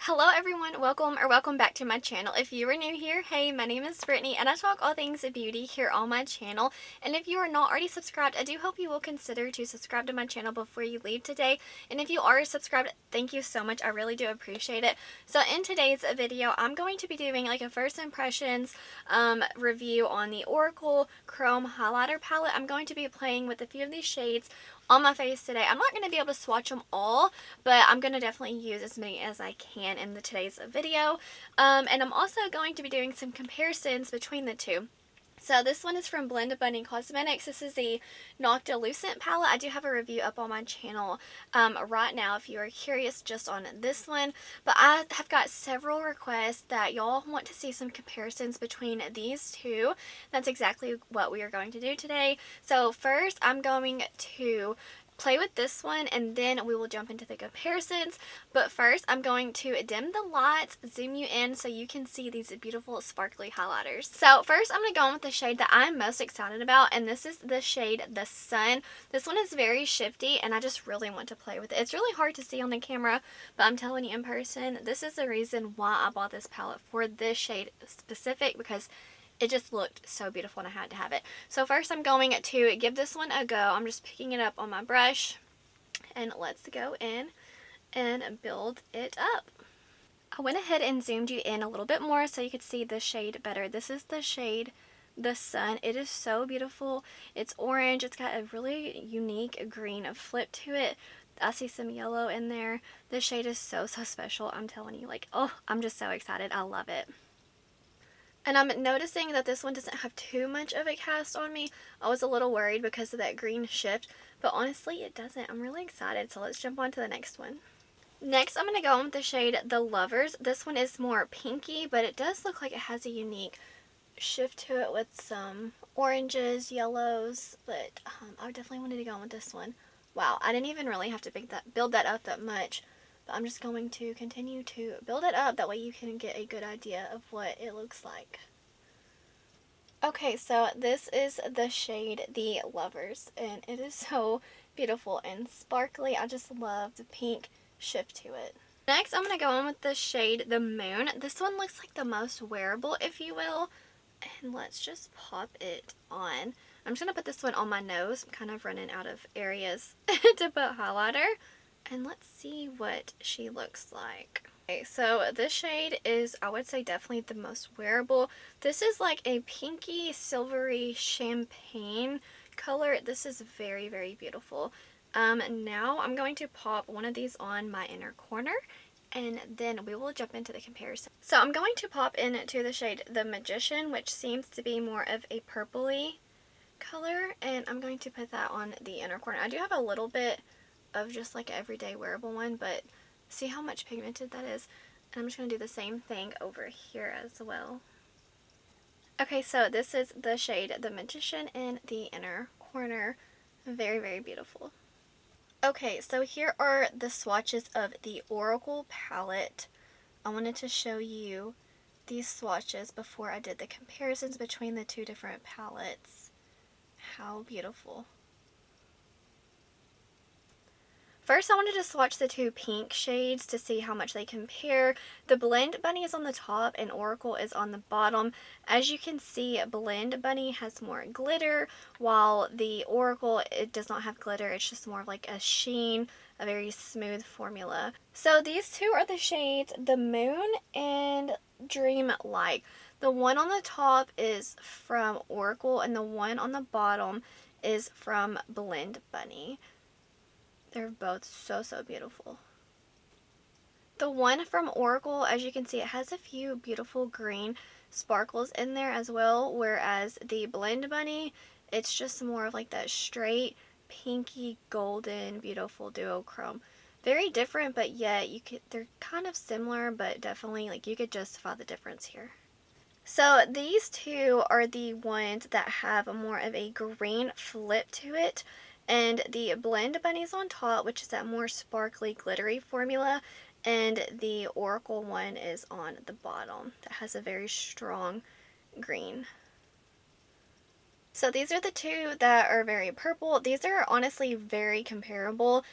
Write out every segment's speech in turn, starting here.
Hello everyone, welcome back to my channel. If you are new here, hey, my name is Brittany and I talk all things beauty here on my channel. And if you are not already subscribed, I do hope you will consider to subscribe to my channel before you leave today. And if you are subscribed, thank you so much. I really do appreciate it. So in today's video, I'm going to be doing like a first impressions review on the Oracle Chrome Highlighter Palette. I'm going to be playing with a few of these shades on my face today. I'm not going to be able to swatch them all, but I'm going to definitely use as many as I can in today's video. And I'm also going to be doing some comparisons between the two. So this one is from Blend Bunny Cosmetics. This is the Noctilucent palette. I do have a review up on my channel right now if you are curious just on this one. But I have got several requests that y'all want to see some comparisons between these two. That's exactly what we are going to do today. So first I'm going to play with this one and then we will jump into the comparisons. But first I'm going to dim the lights, zoom you in so you can see these beautiful sparkly highlighters. So first I'm going to go on with the shade that I'm most excited about, and this is the shade The Sun. This one is very shifty and I just really want to play with it. It's really hard to see on the camera, but I'm telling you in person, this is the reason why I bought this palette for this shade specific, because it just looked so beautiful and I had to have it. So first I'm going to give this one a go. I'm just picking it up on my brush and let's go in and build it up. I went ahead and zoomed you in a little bit more so you could see the shade better. This is the shade The Sun. It is so beautiful. It's orange. It's got a really unique green flip to it. I see some yellow in there. This shade is so special. I'm telling you, like, oh, I'm just so excited. I love it. And I'm noticing that this one doesn't have too much of a cast on me. I was a little worried because of that green shift, but honestly it doesn't. I'm really excited, so let's jump on to the next one. Next I'm going to go on with the shade The Lovers. This one is more pinky, but it does look like it has a unique shift to it with some oranges, yellows, but I definitely wanted to go on with this one. Wow, I didn't even really have to build that up that much. But I'm just going to continue to build it up, that way you can get a good idea of what it looks like. Okay, so this is the shade The Lovers, and it is so beautiful and sparkly. I just love the pink shift to it. Next, I'm going to go on with the shade The Moon. This one looks like the most wearable, if you will, and let's just pop it on. I'm just going to put this one on my nose. I'm kind of running out of areas to put highlighter. And let's see what she looks like. Okay, so this shade is, I would say, definitely the most wearable. This is like a pinky, silvery champagne color. This is very, very beautiful. Now I'm going to pop one of these on my inner corner, and then we will jump into the comparison. So I'm going to pop into the shade The Magician, which seems to be more of a purpley color, and I'm going to put that on the inner corner. I do have a little bit of just like an everyday wearable one, but see how much pigmented that is. And I'm just going to do the same thing over here as well. Okay, so this is the shade The Magician in the inner corner. Very, very beautiful. Okay, so here are the swatches of the Oracle palette. I wanted to show you these swatches before I did the comparisons between the two different palettes. How beautiful. First, I wanted to swatch the two pink shades to see how much they compare. The Blend Bunny is on the top and Oracle is on the bottom. As you can see, Blend Bunny has more glitter, while the Oracle, it does not have glitter. It's just more of like a sheen, a very smooth formula. So these two are the shades The Moon and Dream Light. The one on the top is from Oracle and the one on the bottom is from Blend Bunny. They're both so, so beautiful. The one from Oracle, as you can see, it has a few beautiful green sparkles in there as well, whereas the Blend Bunny, it's just more of like that straight pinky golden beautiful duochrome. Very different, but yet they're kind of similar, but definitely like you could justify the difference here. So these two are the ones that have more of a green flip to it. And the Blend Bunny's on top, which is that more sparkly, glittery formula. And the Oracle one is on the bottom. That has a very strong green. So these are the two that are very purple. These are honestly very comparable.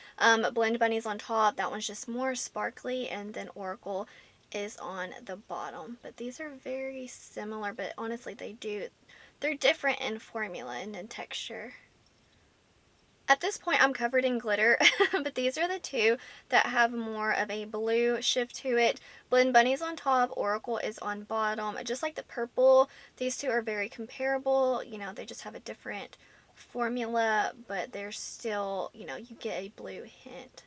Blend Bunny's on top. That one's just more sparkly, and then Oracle is on the bottom. But these are very similar, but honestly they're different in formula and in texture. At this point, I'm covered in glitter, but these are the two that have more of a blue shift to it. Blend Bunny's on top, Oracle is on bottom. Just like the purple, these two are very comparable. You know, they just have a different formula, but they're still, you know, you get a blue hint.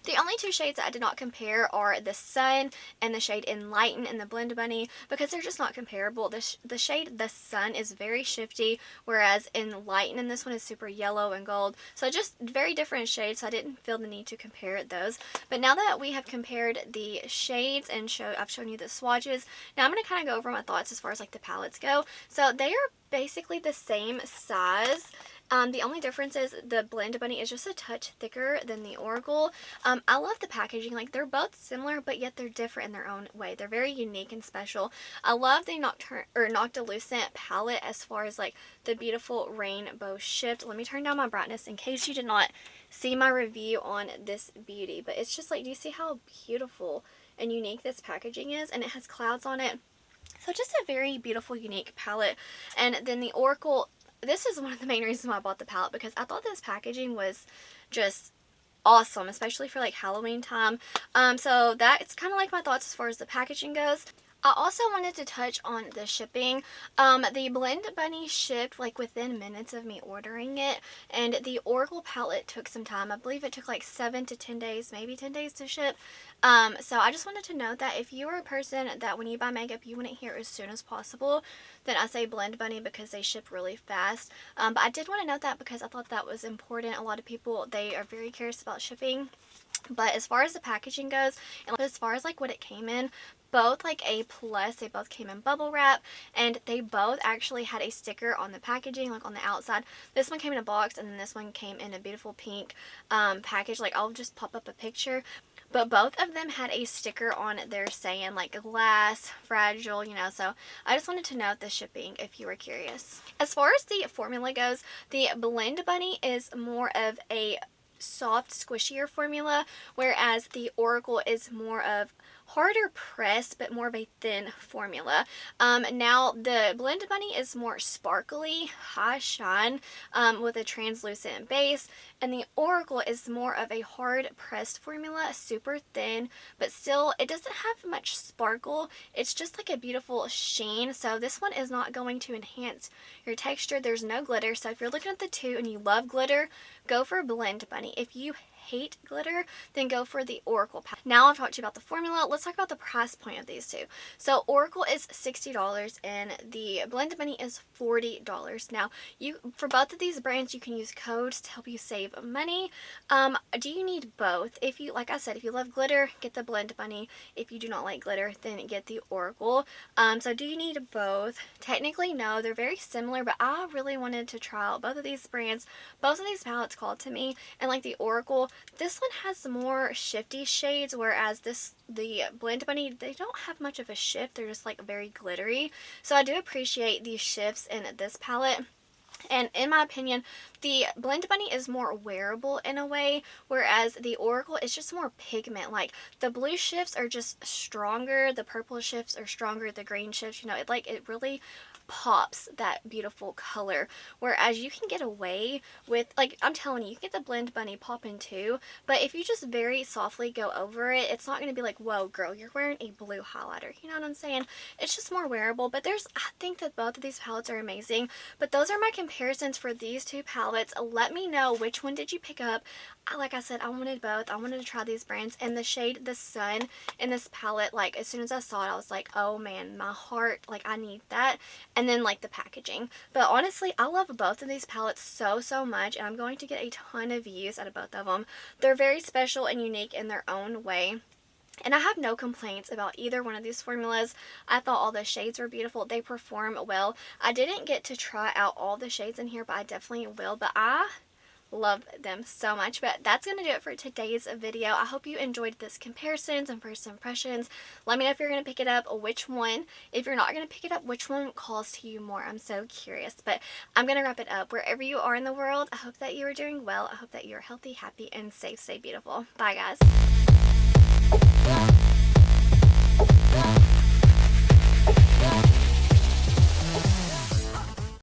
The only two shades that I did not compare are the Sun and the shade Enlighten in the Blend Bunny, because they're just not comparable. The shade The Sun is very shifty, whereas Enlighten in this one is super yellow and gold. So just very different shades, so I didn't feel the need to compare those. But now that we have compared the shades and I've shown you the swatches, now I'm going to kind of go over my thoughts as far as like the palettes go. So they are basically the same size. The only difference is the Blend Bunny is just a touch thicker than the Oracle. I love the packaging. Like, they're both similar, but yet they're different in their own way. They're very unique and special. I love the Noctilucent palette as far as like the beautiful rainbow shift. Let me turn down my brightness in case you did not see my review on this beauty. But it's just like, do you see how beautiful and unique this packaging is? And it has clouds on it. So just a very beautiful, unique palette. And then the Oracle, this is one of the main reasons why I bought the palette, because I thought this packaging was just awesome, especially for like Halloween time. So that's kind of like my thoughts as far as the packaging goes. I also wanted to touch on the shipping. The Blend Bunny shipped like within minutes of me ordering it, and the Oracle palette took some time. I believe it took like 7 to 10 days, maybe 10 days to ship. So I just wanted to note that if you are a person that when you buy makeup you want it here as soon as possible, then I say Blend Bunny because they ship really fast. But I did want to note that because I thought that was important. A lot of people, they are very curious about shipping. But as far as the packaging goes, and as far as like what it came in, both like A+, they both came in bubble wrap, and they both actually had a sticker on the packaging, like on the outside. This one came in a box, and then this one came in a beautiful pink package. Like, I'll just pop up a picture. But both of them had a sticker on there saying like glass, fragile, you know, so I just wanted to note the shipping if you were curious. As far as the formula goes, the Blend Bunny is more of a soft, squishier formula, whereas the Oracle is more of harder press but more of a thin formula. Now the Blend Bunny is more sparkly, high shine, with a translucent base, and the Oracle is more of a hard pressed formula, super thin, but still it doesn't have much sparkle. It's just like a beautiful sheen. So this one is not going to enhance your texture. There's no glitter. So if you're looking at the two and you love glitter, go for Blend Bunny. If you hate glitter, then go for the Oracle palette. Now I've talked to you about the formula, let's talk about the price point of these two. So Oracle is $60 and the Blend Bunny is $40. Now, for both of these brands, you can use codes to help you save money. Do you need both? If you, like I said, if you love glitter, get the Blend Bunny. If you do not like glitter, then get the Oracle. So do you need both? Technically, no. They're very similar, but I really wanted to try out both of these brands. Both of these palettes called to me, and like the Oracle, this one has more shifty shades, whereas the Blend Bunny, they don't have much of a shift. They're just like very glittery. So I do appreciate these shifts in this palette. And in my opinion, the Blend Bunny is more wearable in a way, whereas the Oracle is just more pigment. Like, the blue shifts are just stronger, the purple shifts are stronger, the green shifts, you know, it really pops that beautiful color, whereas you can get away with, like, I'm telling you, you can get the Blend Bunny popping too, but if you just very softly go over it, it's not going to be like, whoa girl, you're wearing a blue highlighter, you know what I'm saying? It's just more wearable. But I think that both of these palettes are amazing, but those are my comparisons for these two palettes. Let me know which one did you pick up. Like I said, I wanted both. I wanted to try these brands, and the shade The Sun in this palette, like, as soon as I saw it, I was like, oh man, my heart, like, I need that. And then like the packaging. But honestly, I love both of these palettes so much, and I'm going to get a ton of views out of both of them. They're very special and unique in their own way. And I have no complaints about either one of these formulas. I thought all the shades were beautiful. They perform well. I didn't get to try out all the shades in here, but I definitely will. But I Love them so much. But that's going to do it for today's video. I hope you enjoyed this comparisons and first impressions. Let me know if you're going to pick it up, which one. If you're not going to pick it up, which one calls to you more. I'm so curious. But I'm going to wrap it up. Wherever you are in the world, I hope that you are doing well. I hope that you're healthy, happy, and safe. Stay beautiful. Bye, guys.